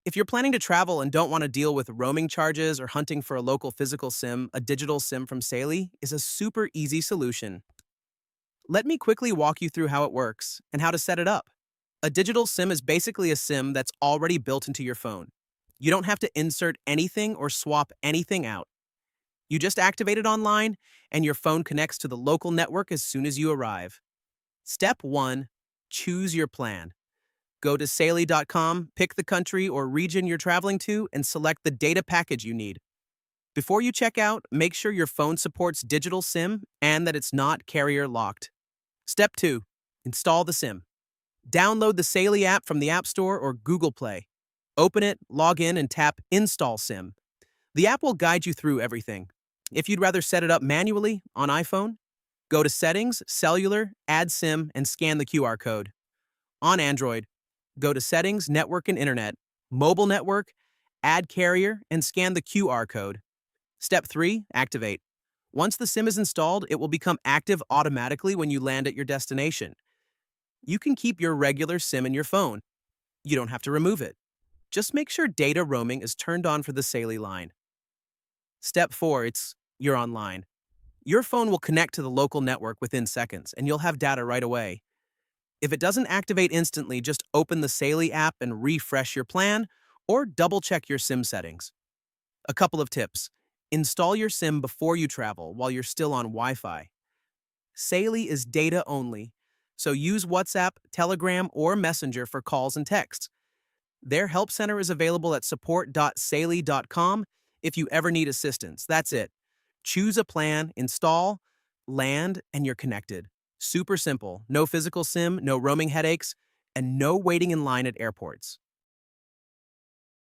If you're planning to travel and don't want to deal with roaming charges or hunting for a local physical SIM, a digital SIM from Saily is a super easy solution. Let me quickly walk you through how it works and how to set it up. A digital SIM is basically a SIM that's already built into your phone. You don't have to insert anything or swap anything out. You just activate it online, and your phone connects to the local network as soon as you arrive. Step 1. Choose your plan. Go to Saily.com, pick the country or region you're traveling to, and select the data package you need. Before you check out, make sure your phone supports digital SIM and that it's not carrier locked. Step 2. Install the SIM. Download the Saily app from the App Store or Google Play. Open it, log in, and tap Install SIM. The app will guide you through everything. If you'd rather set it up manually on iPhone, go to Settings, Cellular, Add SIM, and scan the QR code. On Android, go to Settings, Network and Internet, Mobile Network, Add Carrier, and scan the QR code. Step 3. Activate. Once the SIM is installed, it will become active automatically when you land at your destination. You can keep your regular SIM in your phone. You don't have to remove it. Just make sure data roaming is turned on for the Saily line. Step 4. You're online. Your phone will connect to the local network within seconds, and you'll have data right away. If it doesn't activate instantly, just open the Saily app and refresh your plan, or double-check your SIM settings. A couple of tips. Install your SIM before you travel while you're still on Wi-Fi. Saily is data only, so use WhatsApp, Telegram, or Messenger for calls and texts. Their help center is available at support.saily.com if you ever need assistance. That's it. Choose a plan, install, land, and you're connected. Super simple. No physical SIM, no roaming headaches, and no waiting in line at airports.